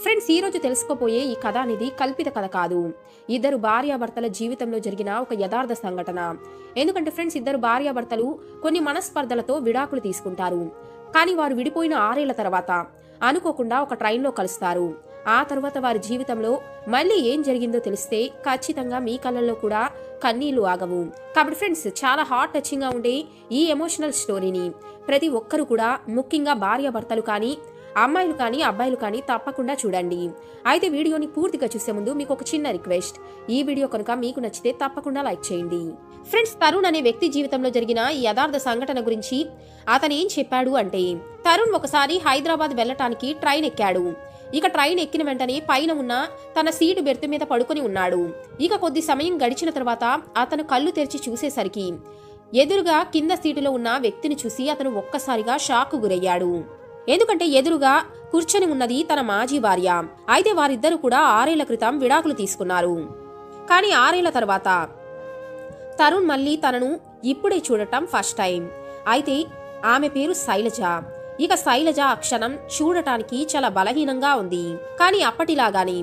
Friends, ఈ రోజు తెలుసుకోపోయే ఈ కథ అనేది కల్పిత కథ కాదు. ఇద్దరు భార్యాభర్తల జీవితంలో జరిగిన ఒక యథార్థ సంఘటన. ఎందుకంటే ఫ్రెండ్స్, ఇద్దరు భార్యాభర్తలు కొన్ని మనస్పర్ధలతో విడాకులు తీసుకుంటారు. కానీ వారు విడిపోయిన 6 ఏళ్ల తర్వాత అనుకోకుండా ఒక ట్రైన్లో కలుస్తారు. ఆ తర్వాత వారి జీవితంలో మళ్ళీ ఏం జరిగిందో తెలిస్తే ఖచ్చితంగా మీ కళ్ళల్లో కూడా కన్నీళ్లు ఆగవు. కాబట్టి ఫ్రెండ్స్, చాలా హార్ట్ టచింగ్ గా ఉండే ఈ ఎమోషనల్ స్టోరీని ప్రతి ఒక్కరు కూడా, ముఖ్యంగా భార్యాభర్తలు కానీ, అమ్మాయిలు కానీ, అబ్బాయిలు కానీ తప్పకుండా చూడండి. అయితే వీడియోని పూర్తిగా చూసే ముందు మీకు ఒక చిన్న రిక్వెస్ట్. ఈ వీడియో కనుక మీకు నచ్చితే తప్పకుండా లైక్ చేయండి. ఫ్రెండ్స్, తరుణ్ అనే వ్యక్తి జీవితంలో జరిగిన ఈ యథార్థ సంఘటన గురించి అతను ఏం చెప్పాడు అంటే, తరుణ్ ఒకసారి హైదరాబాద్ వెళ్లటానికి ట్రైన్ ఎక్కాడు. ఇక ట్రైన్ ఎక్కిన వెంటనే పైన ఉన్న తన సీటు బెర్త్ మీద పడుకొని ఉన్నాడు. ఇక కొద్ది సమయం గడిచిన తర్వాత అతను కళ్ళు తెరిచి చూసేసరికి ఎదురుగా కింద సీటులో ఉన్న వ్యక్తిని చూసి అతను ఒక్కసారిగా షాక్ గురయ్యాడు. ఎందుకంటే ఎదురుగా కూర్చొని ఉన్నది తన మాజీ భార్య. అయితే వారిద్దరూ కూడా 6 ఏళ్ల క్రితం విడాకులు తీసుకున్నారు. కానీ 6 ఏళ్ల తర్వాత తరుణ్ మళ్ళీ తనను ఇప్పుడే చూడటం ఫస్ట్ టైం. అయితే ఆమె పేరు శైలజ. ఇక శైలజ అక్షణం చూడటానికి చాలా బలహీనంగా ఉంది. కానీ అప్పటిలాగానే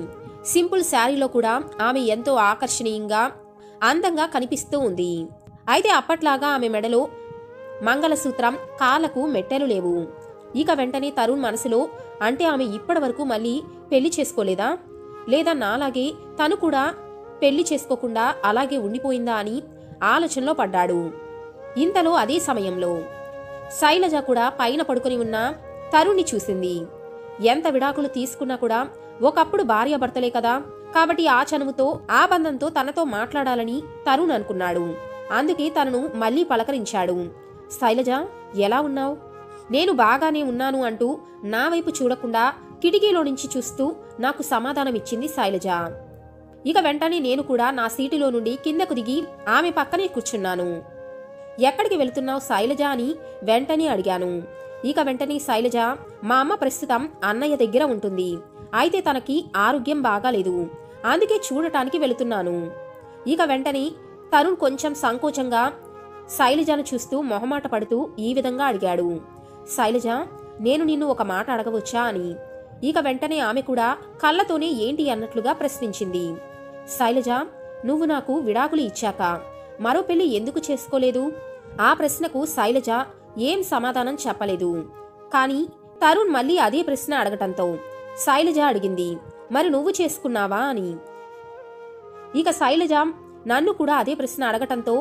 సింపుల్ శారీలో కూడా ఆమె ఎంతో ఆకర్షణీయంగా, అందంగా కనిపిస్తూ ఉంది. అయితే అప్పట్లాగా ఆమె మెడలో మంగళసూత్రం, కాళ్లకు మెట్టెలు లేవు. ఇక వెంటనే తరుణ్ మనసులో, అంటే ఆమె ఇప్పటి వరకు మళ్ళీ పెళ్లి చేసుకోలేదా, లేదా నాలాగే తను కూడా పెళ్లి చేసుకోకుండా అలాగే ఉండిపోయిందా అని ఆలోచనలో పడ్డాడు. ఇంతలో అదే సమయంలో శైలజ కూడా పైన పడుకొని ఉన్న తరుణ్ని చూసింది. ఎంత విడాకులు తీసుకున్నా కూడా ఒకప్పుడు భార్యాభర్తలే కదా, కాబట్టి ఆ చనువుతో, ఆ బంధంతో తనతో మాట్లాడాలని తరుణ్ అనుకున్నాడు. అందుకే తనను మళ్లీ పలకరించాడు. శైలజ, ఎలా ఉన్నావు? నేను బాగానే ఉన్నాను అంటూ నా వైపు చూడకుండా కిటికీలో నుంచి చూస్తూ నాకు సమాధానమిచ్చింది శైలజ. ఇక వెంటనే నేను కూడా నా సీటులో నుండి కిందకు దిగి ఆమె పక్కనే కూర్చున్నాను. ఎక్కడికి వెళుతున్నావు శైలజ అని వెంటనే అడిగాను. ఇక వెంటనే శైలజ, మా అమ్మ ప్రస్తుతం అన్నయ్య దగ్గర ఉంటుంది. అయితే తనకి ఆరోగ్యం బాగాలేదు, అందుకే చూడటానికి వెళుతున్నాను. ఇక వెంటనే తరుణ్ కొంచెం సంకోచంగా శైలజను చూస్తూ మొహమాట పడుతూ ఈ విధంగా అడిగాడు, శైలజ, నేను నిన్ను ఒక మాట అడగవచ్చా అని. ఇక వెంటనే ఆమె కూడా కళ్ళతోనే ఏంటి అన్నట్లుగా ప్రశ్నించింది. శైలజ, నువ్వు నాకు విడాకులు ఇచ్చాక మరో పెళ్లి ఎందుకు చేసుకోలేదు? ఆ ప్రశ్నకు శైలజ ఏం సమాధానం చెప్పలేదు. కానీ తరుణ్ మళ్ళీ అదే ప్రశ్న అడగటంతో శైలజ అడిగింది, మరి నువ్వు చేసుకున్నావా అని. ఇక శైలజ నన్ను కూడా అదే ప్రశ్న అడగటంతో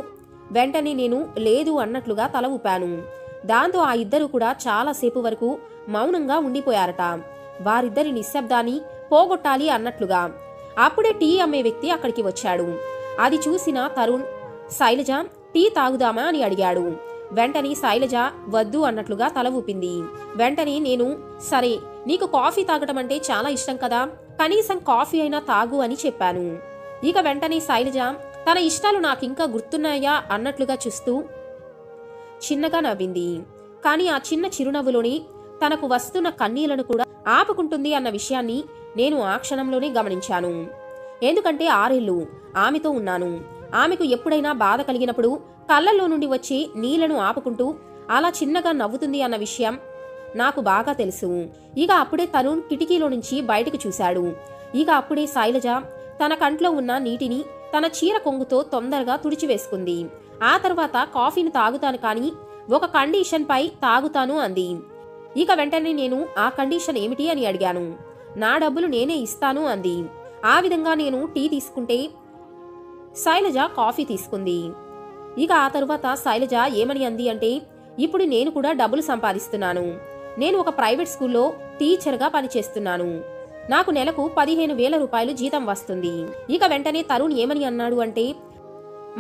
వెంటనే నేను లేదు అన్నట్లుగా తల ఊపాను. దాంతో ఆ ఇద్దరు కూడా చాలాసేపు వరకు మౌనంగా ఉండిపోయారట. వారిద్దరి నిశ్శబ్దాన్ని పోగొట్టాలి అన్నట్లుగా. అప్పుడే టీ అమ్మే వ్యక్తి అక్కడికి వచ్చాడు. అది చూసిన తరుణ్, శైలజ, టీ తాగుదామా అని అడిగాడు. వెంటనే శైలజ వద్దు అన్నట్లుగా తల ఊపింది. వెంటనే నేను, సరే, నీకు కాఫీ తాగటం అంటే చాలా ఇష్టం కదా, కనీసం కాఫీ అయినా తాగు అని చెప్పాను. ఇక వెంటనే శైలజ తన ఇష్టాలు నాకింకా గుర్తున్నాయా అన్నట్లుగా చూస్తూ చిన్నగా నవ్వింది. కానీ ఆ చిన్న చిరునవ్వులోని తనకు వస్తున్న కన్నీళ్లను కూడా ఆపుకుంటుంది అన్న విషయాన్ని నేను ఆ క్షణంలోనే గమనించాను. ఎందుకంటే 6 ఏళ్లు ఆమెతో ఉన్నాను. ఆమెకు ఎప్పుడైనా బాధ కలిగినప్పుడు కళ్ళల్లో నుండి వచ్చి నీళ్లను ఆపుకుంటూ అలా చిన్నగా నవ్వుతుంది అన్న విషయం నాకు బాగా తెలుసు. ఇక అప్పుడే తరుణ్ కిటికీలో నుంచి బయటకు చూశాడు. ఇక అప్పుడే శైలజ తన కంట్లో ఉన్న నీటిని తన చీర కొంగుతో తొందరగా తుడిచివేసుకుంది. ఆ తర్వాత కాఫీని తాగుతాను, కానీ ఒక కండిషన్ పై తాగుతాను అంది. ఇక వెంటనే నేను ఆ కండిషన్ ఏమిటి అని అడిగాను. నా డబ్బులు నేనే ఇస్తాను అంది. ఆ విధంగా నేను టీ తీసుకుంటే శైలజ కాఫీ తీసుకుంది. ఇక ఆ తరువాత శైలజ ఏమని అంది అంటే, ఇప్పుడు నేను కూడా డబ్బులు సంపాదిస్తున్నాను. నేను ఒక ప్రైవేట్ స్కూల్లో టీచర్గా పనిచేస్తున్నాను. నాకు నెలకు 15,000 రూపాయలు జీతం వస్తుంది. ఇక వెంటనే తరుణ్ ఏమని అన్నాడు అంటే,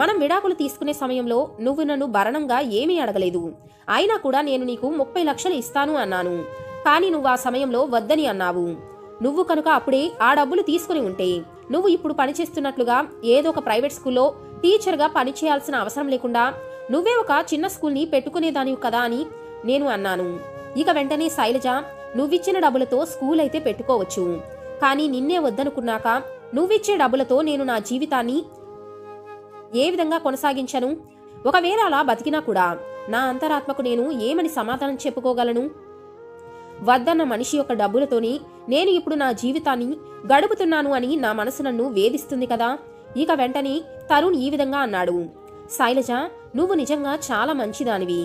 మనం విడాకులు తీసుకునే సమయంలో నువ్వు నన్ను భరణంగా ఏమీ అడగలేదు. అయినా కూడా నేను నీకు 30 లక్షలు ఇస్తాను అన్నాను. కానీ నువ్వు ఆ సమయంలో వద్దని అన్నావు. నువ్వు కనుక అప్పుడే ఆ డబ్బులు తీసుకుని ఉంటే నువ్వు ఇప్పుడు పనిచేస్తున్నట్లుగా ఏదో ఒక ప్రైవేట్ స్కూల్లో టీచర్గా పనిచేయాల్సిన అవసరం లేకుండా నువ్వే ఒక చిన్న స్కూల్ని పెట్టుకునేదానివి కదా అని నేను అన్నాను. ఇక వెంటనే శైలజ, నువ్విచ్చిన డబ్బులతో స్కూల్ అయితే పెట్టుకోవచ్చు, కానీ నిన్నే వద్దనుకున్నాక నువ్విచ్చే డబ్బులతో నేను నా జీవితాన్ని ఏ విధంగా కొనసాగించను? ఒకవేళ అలా బతికినా కూడా నా అంతరాత్మకు నేను ఏమని సమాధానం చెప్పుకోగలను? వద్దన్న మనిషి యొక్క డబ్బులతోని నేను ఇప్పుడు నా జీవితాన్ని గడుపుతున్నాను అని నా మనసు నన్ను వేధిస్తుంది కదా. ఇక వెంటనే తరుణ్ ఈ విధంగా అన్నాడు. శైలజ, నువ్వు నిజంగా చాలా మంచిదానివి,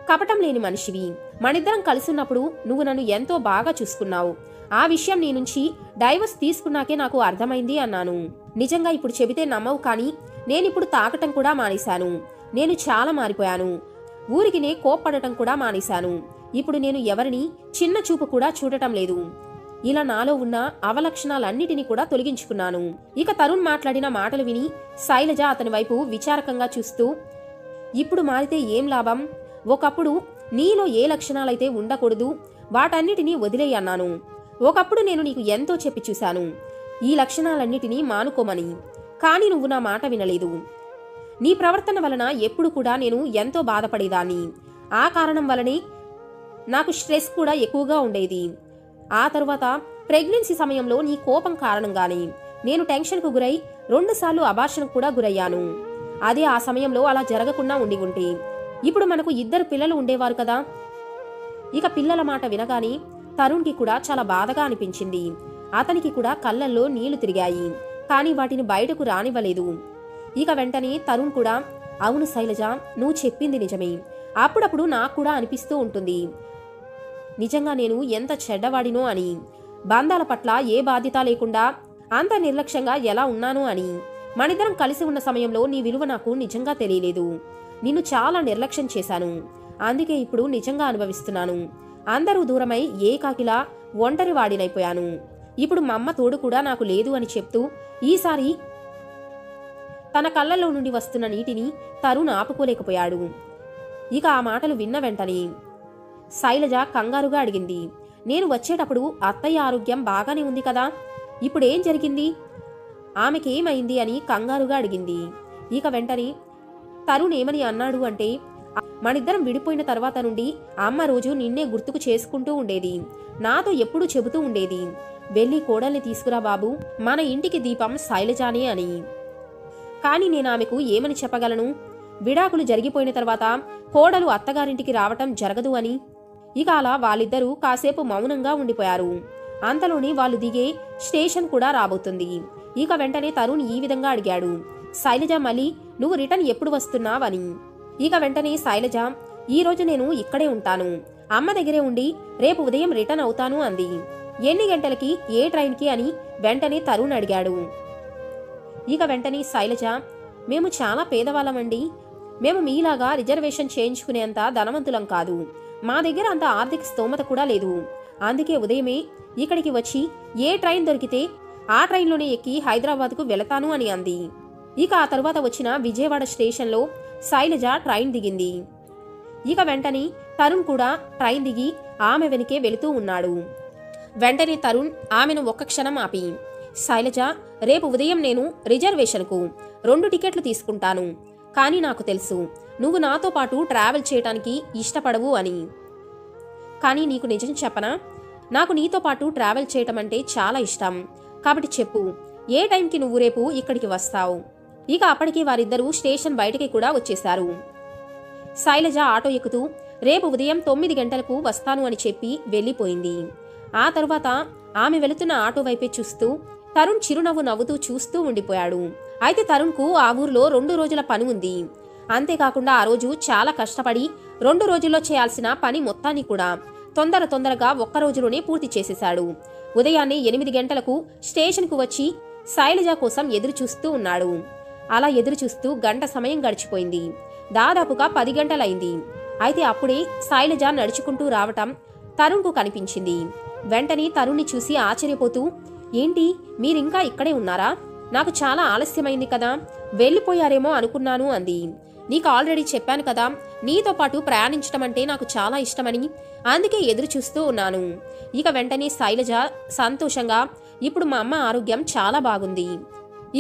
కపటం లేని మనిషివి. మనిద్దరం కలిసున్నప్పుడు నువ్వు నన్ను ఎంతో బాగా చూసుకున్నావు. ఆ విషయం నీ నుంచి డైవర్స్ తీసుకున్నాకే నాకు అర్థమైంది అన్నాను. నిజంగా ఇప్పుడు చెబితే నమ్మవు, కానీ నేనిప్పుడు తాకటం కూడా మానేశాను. నేను చాలా మారిపోయాను. ఊరికినే కోప్పడటం కూడా మానేశాను. ఇప్పుడు నేను ఎవరిని చిన్న చూపు కూడా చూడటం లేదు. ఇలా నాలో ఉన్న అవలక్షణాలన్నిటినీ కూడా తొలగించుకున్నాను. ఇక తరుణ్ మాట్లాడిన మాటలు విని శైలజ అతని వైపు విచారకంగా చూస్తూ, ఇప్పుడు మారితే ఏం లాభం? ఒకప్పుడు నీలో ఏ లక్షణాలైతే ఉండకూడదు వాటన్నిటినీ వదిలేయి అన్నాను. ఒకప్పుడు నేను నీకు ఎంతో చెప్పి చూశాను ఈ లక్షణాలన్నిటినీ మానుకోమని, కానీ నువ్వు నా మాట వినలేదు. నీ ప్రవర్తన వలన ఎప్పుడు కూడా నేను ఎంతో బాధపడేదాన్ని. ఆ కారణం వలనే నాకు స్ట్రెస్ కూడా ఎక్కువగా ఉండేది. ఆ తరువాత ప్రెగ్నెన్సీ సమయంలో నీ కోపం కారణంగానే నేను టెన్షన్కు గురై 2 సార్లు అబార్షన్కు కూడా గురయ్యాను. అదే ఆ సమయంలో అలా జరగకుండా ఉంటే ఇప్పుడు మనకు 2 పిల్లలు ఉండేవారు కదా. ఇక పిల్లల మాట వినగానే తరుణ్కి కూడా చాలా బాధగా అనిపించింది. అతనికి కూడా కళ్ళల్లో నీళ్లు తిరిగాయి, కానీ వాటిని బయటకు రానివ్వలేదు. ఇక వెంటనే తరుణ్ కూడా, అవును శైలజ, నువ్వు చెప్పింది నిజమే. అప్పుడప్పుడు నాకు కూడా అనిపిస్తూ ఉంటుంది నిజంగా నేను ఎంత చెడ్డవాడినో అని. బంధాల పట్ల ఏ బాధ్యత లేకుండా అంత నిర్లక్ష్యంగా ఎలా ఉన్నాను అని. మనిద్దరం కలిసి ఉన్న సమయంలో నీ విలువ నాకు నిజంగా తెలియలేదు. నిన్ను చాలా నిర్లక్ష్యం చేశాను. అందుకే ఇప్పుడు నిజంగా అనుభవిస్తున్నాను. అందరూ దూరమై ఏకాకిలా ఒంటరి వాడినైపోయాను. ఇప్పుడు మా అమ్మ తోడు కూడా నాకు లేదు అని చెప్తూ ఈసారి తన కళ్ళల్లో నుండి వస్తున్న నీటిని తరుణ్ ఆపుకోలేకపోయాడు. ఇక ఆ మాటలు విన్న వెంటనే శైలజ కంగారుగా అడిగింది, నేను వచ్చేటప్పుడు అత్తయ్య ఆరోగ్యం బాగానే ఉంది కదా, ఇప్పుడేం జరిగింది? ఆమెకేమైంది అని కంగారుగా అడిగింది. ఇక వెంటనే తరుణ్ ఏమని అన్నాడు అంటే, మనిద్దరం విడిపోయిన తర్వాత నుండి అమ్మ రోజు నిన్నే గుర్తుకు చేసుకుంటూ ఉండేది. నాతో ఎప్పుడూ చెబుతూ ఉండేది, వెళ్ళి కోడల్ని తీసుకురా బాబు, మన ఇంటికి దీపం శైలజానే అని. కానీ నేను ఆమెకు ఏమని చెప్పగలను? విడాకులు జరిగిపోయిన తర్వాత కోడలు అత్తగారింటికి రావటం జరగదు అని. ఇక అలా వాళ్ళిద్దరూ కాసేపు మౌనంగా ఉండిపోయారు. అంతలోని వాళ్ళు దిగే స్టేషన్ కూడా రాబోతుంది. ఇక వెంటనే తరుణ్ ఈ విధంగా అడిగాడు, శైలజ, మళ్ళీ నువ్వు రిటర్న్ ఎప్పుడు వస్తున్నావని. ఇక వెంటనే శైలజ, ఈ రోజు నేను ఇక్కడే ఉంటాను, అమ్మ దగ్గరే ఉండి రేపు ఉదయం రిటర్న్ అవుతాను అంది. ఎన్ని గంటలకి, ఏ ట్రైన్కి అని వెంటనే తరుణ్ అడిగాడు. ఇక వెంటనే శైలజ, మేము చాలా పేదవాళ్ళమండి. మేము మీలాగా రిజర్వేషన్ చేయించుకునేంత ధనవంతులం కాదు. మా దగ్గర అంత ఆర్థిక స్తోమత కూడా లేదు. అందుకే ఉదయమే ఇక్కడికి వచ్చి ఏ ట్రైన్ దొరికితే ఆ ట్రైన్లోనే ఎక్కి హైదరాబాద్కు వెళతాను అని అంది. ఇక ఆ తరువాత వచ్చిన విజయవాడ స్టేషన్లో శైలజ ట్రైన్ దిగింది. ఇక వెంటనే తరుణ్ కూడా ట్రైన్ దిగి ఆమె వెనుకే వెళుతూ ఉన్నాడు. వెంటనే తరుణ్ ఆమెను ఒక్క క్షణం ఆపి, శైలజ, రేపు ఉదయం నేను రిజర్వేషన్కు 2 టికెట్లు తీసుకుంటాను. కానీ నాకు తెలుసు నువ్వు నాతో పాటు ట్రావెల్ చేయటానికి ఇష్టపడవు అని. కానీ నీకు నిజం చెప్పనా, నాకు నీతో పాటు ట్రావెల్ చేయటం అంటే చాలా ఇష్టం. కాబట్టి చెప్పు, ఏ టైంకి నువ్వు రేపు ఇక్కడికి వస్తావు? ఇక అప్పటికి వారిద్దరూ స్టేషన్ బయటికి కూడా వచ్చేశారు. శైలజ ఆటో ఎక్కుతూ రేపు ఉదయం 9 గంటలకు వస్తాను అని చెప్పి వెళ్ళిపోయింది. ఆ తరువాత ఆమె వెళుతున్న ఆటో వైపే చూస్తూ తరుణ్ చిరునవ్వు నవ్వుతూ చూస్తూ ఉండిపోయాడు. అయితే తరుణ్కు ఆ ఊర్లో 2 రోజుల పని ఉంది. అంతేకాకుండా ఆ రోజు చాలా కష్టపడి 2 రోజుల్లో చేయాల్సిన పని మొత్తాన్ని కూడా తొందరగా 1 రోజులోనే పూర్తి చేసేశాడు. ఉదయాన్నే 8 గంటలకు స్టేషన్కు వచ్చి శైలజ కోసం ఎదురు చూస్తూ ఉన్నాడు. అలా ఎదురు చూస్తూ గంట సమయం గడిచిపోయింది. దాదాపుగా 10 గంటలైంది. అయితే అప్పుడే శైలజ నడుచుకుంటూ రావటం తరుణ్కు కనిపించింది. వెంటనే తరుణ్ని చూసి ఆశ్చర్యపోతూ, ఏంటి, మీరింకా ఇక్కడే ఉన్నారా? నాకు చాలా ఆలస్యమైంది కదా, వెళ్ళిపోయారేమో అనుకున్నాను అంది. నీకు ఆల్రెడీ చెప్పాను కదా, నీతో పాటు ప్రయాణించటం అంటే నాకు చాలా ఇష్టమని, అందుకే ఎదురు చూస్తూ ఉన్నాను. ఇక వెంటనే శైలజ సంతోషంగా, ఇప్పుడు మా అమ్మ ఆరోగ్యం చాలా బాగుంది.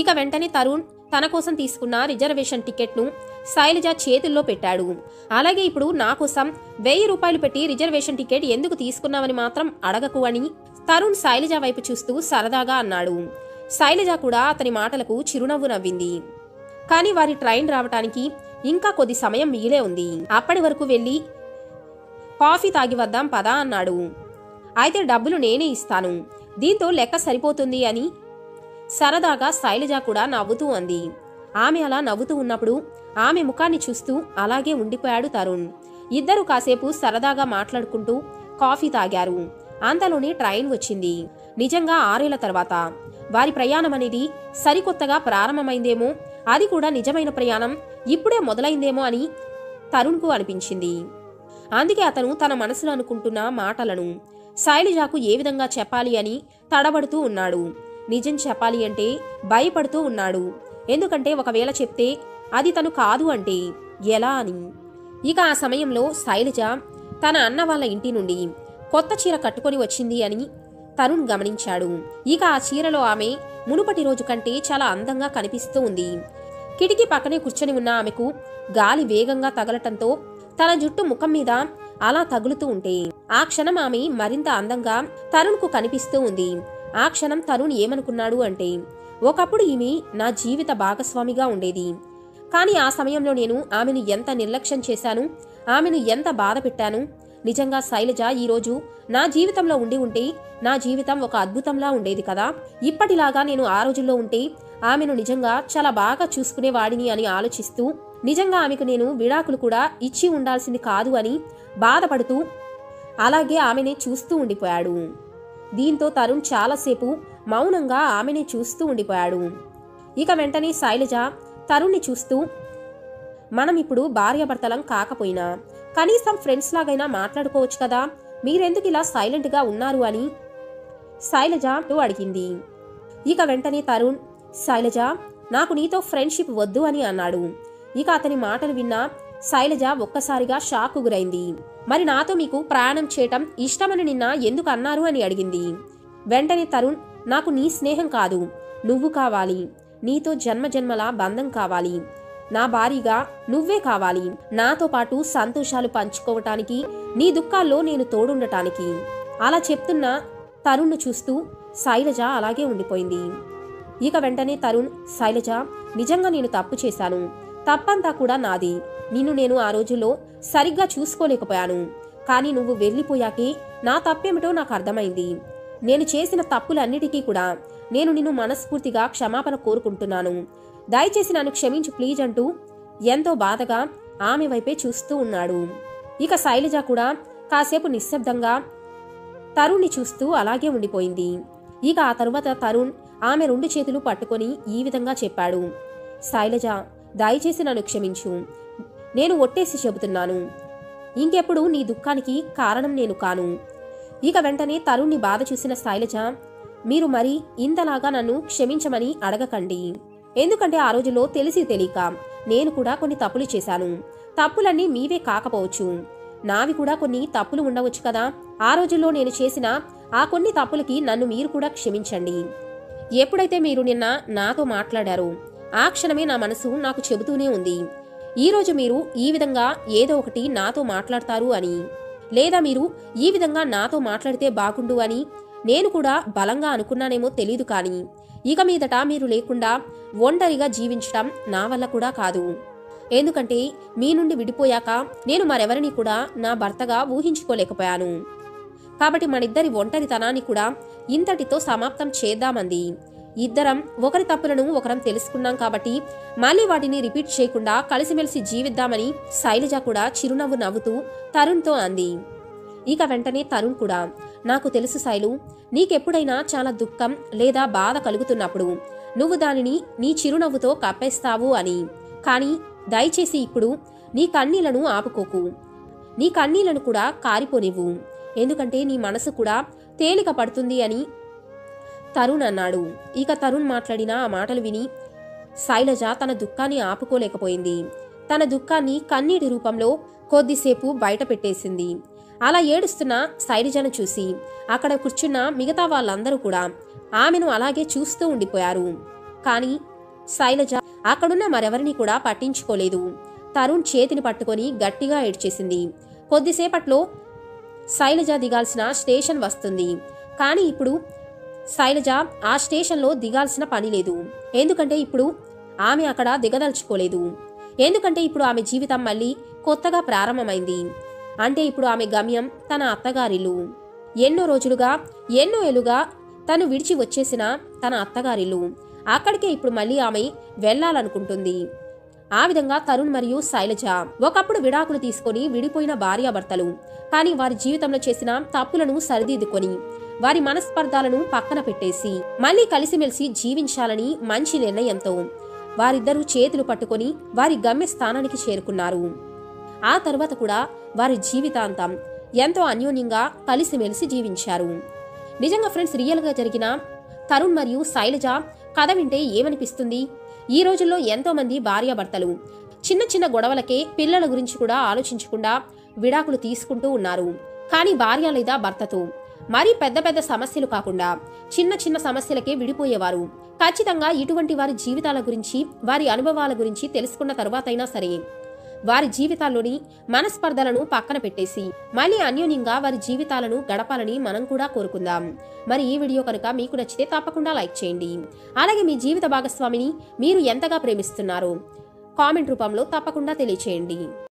ఇక వెంటనే తరుణ్ తన కోసం తీసుకున్న రిజర్వేషన్ టికెట్ను శైలజ చేతుల్లో పెట్టాడు. అలాగే ఇప్పుడు నా కోసం 1000 రూపాయలు పెట్టి రిజర్వేషన్ టికెట్ ఎందుకు తీసుకున్నావని మాత్రం అడగకు అని తరుణ్ శైలజ వైపు చూస్తూ సరదాగా అన్నాడు. శైలజ కూడా అతని మాటలకు చిరునవ్వు నవ్వింది. కానీ వారి ట్రైన్ రావటానికి ఇంకా కొద్ది సమయం మిగిలే ఉంది. అప్పటి వరకు వెళ్ళి కాఫీ తాగి వద్దాం పదా అన్నాడు. అయితే డబ్బులు నేనే ఇస్తాను, దీంతో లెక్క సరిపోతుంది అని సరదాగా శైలజ కూడా నవ్వుతూ అంది. ఆమె అలా నవ్వుతూ ఉన్నప్పుడు ఆమె ముఖాన్ని చూస్తూ అలాగే ఉండిపోయాడు తరుణ్. ఇద్దరు కాసేపు సరదాగా మాట్లాడుకుంటూ కాఫీ తాగారు. అంతలోనే ట్రైన్ వచ్చింది. నిజంగా 6 ఏళ్ల తర్వాత వారి ప్రయాణం అనేది సరికొత్తగా ప్రారంభమైందేమో, అది కూడా నిజమైన ప్రయాణం ఇప్పుడే మొదలైందేమో అని తరుణ్కు అనిపించింది. అందుకే అతను తన మనసులో అనుకుంటున్న మాటలను శైలజకు ఏ విధంగా చెప్పాలి అని తడబడుతూ ఉన్నాడు. నిజం చెప్పాలి అంటే భయపడుతూ ఉన్నాడు. ఎందుకంటే ఒకవేళ చెప్తే అది తను కాదు అంటే ఎలా అని. ఇక ఆ సమయంలో శైలజ తన అన్న వాళ్ళ ఇంటి నుండి కొత్త చీర కట్టుకొని వచ్చింది అని తరుణ్ గమనించాడు. ఇక ఆ చీరలో ఆమె మునుపటి రోజు కంటే చాలా అందంగా కనిపిస్తూ ఉంది. కిటికీ పక్కనే కూర్చొని ఉన్న ఆమెకు గాలి వేగంగా తగలటంతో తన జుట్టు ముఖం మీద అలా తగులుతూ ఉంటే ఆ క్షణం ఆమె మరింత అందంగా తరుణ్కు కనిపిస్తూ ఉంది. ఆ క్షణం తరుణ్ ఏమనుకున్నాడు అంటే, ఒకప్పుడు ఈమె నా జీవిత భాగస్వామిగా ఉండేది. కానీ ఆ సమయంలో నేను ఆమెను ఎంత నిర్లక్ష్యం చేశాను, ఆమెను ఎంత బాధ పెట్టాను. నిజంగా శైలజ ఈరోజు నా జీవితంలో ఉండి ఉంటే నా జీవితం ఒక అద్భుతంలా ఉండేది కదా. ఇప్పటిలాగా నేను ఆ రోజుల్లో ఉంటే ఆమెను నిజంగా చాలా బాగా చూసుకునేవాడిని అని ఆలోచిస్తూ, నిజంగా ఆమెకు నేను విడాకులు కూడా ఇచ్చి ఉండాల్సింది కాదు అని బాధపడుతూ అలాగే ఆమెనే చూస్తూ ఉండిపోయాడు. దీంతో తరుణ్ చాలాసేపు మౌనంగా ఆమెనే చూస్తూ ఉండిపోయాడు. ఇక వెంటనే శైలజ తరుణ్ని చూస్తూ, మనం ఇప్పుడు భార్యాభర్తలం కాకపోయినా కనీసం ఫ్రెండ్స్ లాగైనా మాట్లాడుకోవచ్చు కదా, మీరెందుకు ఇలా సైలెంట్గా ఉన్నారు అని శైలజ అడిగింది. ఇక వెంటనే తరుణ్, శైలజ నాకు నీతో ఫ్రెండ్షిప్ వద్దు అని అన్నాడు. ఇక అతని మాటలు విన్న శైలజ ఒక్కసారిగా షాక్ గురైంది. మరి నాతో మీకు ప్రయాణం చేయటం ఇష్టమని నిన్న ఎందుకు అన్నారు అని అడిగింది. వెంటనే తరుణ్, నాకు నీ స్నేహం కాదు, నువ్వు కావాలి. నీతో జన్మజన్మల బంధం కావాలి. నా భారీగా నువ్వే కావాలి. నాతో పాటు సంతోషాలు పంచుకోవటానికి, నీ దుఃఖాల్లో నేను తోడుండటానికి. అలా చెప్తున్న తరుణ్ను చూస్తూ శైలజ అలాగే ఉండిపోయింది. ఇక వెంటనే తరుణ్, శైలజ నిజంగా నేను తప్పు చేశాను, తప్పంతా కూడా నాది. నిన్ను నేను ఆ రోజుల్లో సరిగ్గా చూసుకోలేకపోయాను. కానీ నువ్వు వెళ్ళిపోయాకే నా తప్పేమిటో నాకు అర్థమైంది. నేను చేసిన తప్పులన్నిటికీ కూడా నేను నిన్ను మనస్ఫూర్తిగా క్షమాపణ కోరుకుంటున్నాను. దయచేసి నన్ను క్షమించు ప్లీజ్ అంటూ ఎంతో బాధగా ఆమె వైపే చూస్తూ ఉన్నాడు. ఇక శైలజ కూడా కాసేపు నిశ్శబ్దంగా తరుణ్ని చూస్తూ అలాగే ఉండిపోయింది. ఇక ఆ తరువాత తరుణ్ ఆమె 2 చేతులు పట్టుకొని ఈ విధంగా చెప్పాడు, శైలజ దయచేసి నన్ను క్షమించు. నేను ఒట్టేసి చెబుతున్నాను, ఇంకెప్పుడు నీ దుఃఖానికి కారణం నేను కాను. ఇక వెంటనే తరుణ్ని బాధ చూసిన శైలజ, మీరు మరి ఇంతలాగా నన్ను క్షమించమని అడగకండి. ఎందుకంటే ఆ రోజుల్లో తెలిసి తెలియక నేను కూడా కొన్ని తప్పులు చేశాను. తప్పులన్నీ మీవే కాకపోవచ్చు, నావి కూడా కొన్ని తప్పులు ఉండవచ్చు కదా. ఆ రోజుల్లో నేను చేసిన ఆ కొన్ని తప్పులకి నన్ను మీరు కూడా క్షమించండి. ఎప్పుడైతే మీరు నిన్న నాతో మాట్లాడారో ఆ క్షణమే నా మనసు నాకు చెబుతూనే ఉంది, ఈరోజు మీరు ఈ విధంగా ఏదో ఒకటి నాతో మాట్లాడతారు అని, లేదా మీరు ఈ విధంగా నాతో మాట్లాడితే బాగుండు అని నేను కూడా బలంగా అనుకున్నానేమో తెలీదు. కానీ ఇక మీదట మీరు లేకుండా ఒంటరిగా జీవించటం నా వల్ల కూడా కాదు. ఎందుకంటే మీ నుండి విడిపోయాక నేను మరెవరిని కూడా నా భర్తగా ఊహించుకోలేకపోయాను. కాబట్టి మనిద్దరి ఒంటరితనాన్ని కూడా ఇంతటితో సమాప్తం చేద్దామంది. ఇద్దరం ఒకరి తప్పులను ఒకరం తెలుసుకున్నాం కాబట్టి మళ్ళీ వాటిని రిపీట్ చేయకుండా కలిసిమెలిసి జీవిద్దామని శైలజ కూడా చిరునవ్వు నవ్వుతూ తరుణ్తో అంది. ఇక వెంటనే తరుణ్ కూడా, నాకు తెలుసు శైలు, నీకెప్పుడైనా చాలా దుఃఖం లేదా బాధ కలుగుతున్నప్పుడు నువ్వు దానిని నీ చిరునవ్వుతో కప్పేస్తావు అని. కానీ దయచేసి ఇప్పుడు నీ కన్నీళ్లను ఆపుకోకు, నీ కన్నీళ్లను కూడా కారిపోనివ్వు. ఎందుకంటే నీ మనసు కూడా తేలిక పడుతుంది అని తరుణ్ అన్నాడు. ఇక తరుణ్ మాట్లాడిన ఆ మాటలు విని శైలజ తన దుఃఖాన్ని ఆపుకోలేకపోయింది. తన దుఃఖాన్ని కన్నీటి రూపంలో కొద్దిసేపు బయట పెట్టేసింది. అలా ఏడుస్తున్న శైలజను చూసి అక్కడ కూర్చున్న మిగతా వాళ్ళందరూ కూడా ఆమెను అలాగే చూస్తూ ఉండిపోయారు. కానీ శైలజ అక్కడున్న మరెవరిని కూడా పట్టించుకోలేదు. తరుణ్ చేతిని పట్టుకొని గట్టిగా ఏడ్చేసింది. కొద్దిసేపట్లో శైలజ దిగాల్సిన స్టేషన్ వస్తుంది. కానీ ఇప్పుడు శైలజ ఆ స్టేషన్లో దిగాల్సిన పని లేదు. ఎందుకంటే ఇప్పుడు ఆమె అక్కడ దిగదలుచుకోలేదు. ఎందుకంటే ఇప్పుడు ఆమె జీవితం మళ్ళీ కొత్తగా ప్రారంభమైంది. అంటే ఇప్పుడు ఆమె గమ్యం తన అత్తగారిల్లు. ఎన్నో రోజులుగా ఎన్నో ఏళ్లుగా తను విడిచి వచ్చేసిన తన అత్తగారిల్లు. అక్కడికే ఇప్పుడు మళ్ళీ ఆమె వెళ్లాలనుకుంటుంది. ఆ విధంగా తరుణ్ మరియు శైలజ ఒకప్పుడు విడాకులు తీసుకొని విడిపోయిన భార్యాభర్తలు. కానీ వారి జీవితంలో చేసిన తప్పులను సరిదిద్దుకొని వారి మనస్పర్ధాలను పక్కన పెట్టేసి మళ్ళీ కలిసిమెలిసి జీవించాలని మంచి నిర్ణయంతో వారిద్దరూ చేతులు పట్టుకొని వారి గమ్య స్థానానికి చేరుకున్నారు. ఆ తర్వాత కూడా వారి జీవితాంతం ఎంతో అన్యోన్యంగా కలిసిమెలిసి జీవించారు. నిజంగా ఫ్రెండ్స్, రియల్ గా జరిగిన తరుణ్ మరియు శైలజ కథ వింటే ఏమనిపిస్తుంది? ఈ రోజుల్లో ఎంతో మంది భార్యాభర్తలు చిన్న చిన్న గొడవలకే పిల్లల గురించి కూడా ఆలోచించకుండా విడాకులు తీసుకుంటూ ఉన్నారు. కానీ భార్య లేదా భర్తతో మరీ పెద్ద పెద్ద సమస్యలు కాకుండా చిన్న చిన్న సమస్యలకే విడిపోయేవారు. ఖచ్చితంగా ఇటువంటి వారి జీవితాల గురించి, వారి అనుభవాల గురించి తెలుసుకున్న తర్వాతైనా సరే వారి జీవితాల్లోని మనస్పర్ధలను పక్కన పెట్టేసి మళ్ళీ అన్యోన్యంగా వారి జీవితాలను గడపాలని మనం కూడా కోరుకుందాం. మరి ఈ వీడియో కనుక మీకు నచ్చితే తప్పకుండా లైక్ చేయండి. అలాగే మీ జీవిత భాగస్వామిని మీరు ఎంతగా ప్రేమిస్తున్నారో కామెంట్ రూపంలో తప్పకుండా తెలియచేయండి.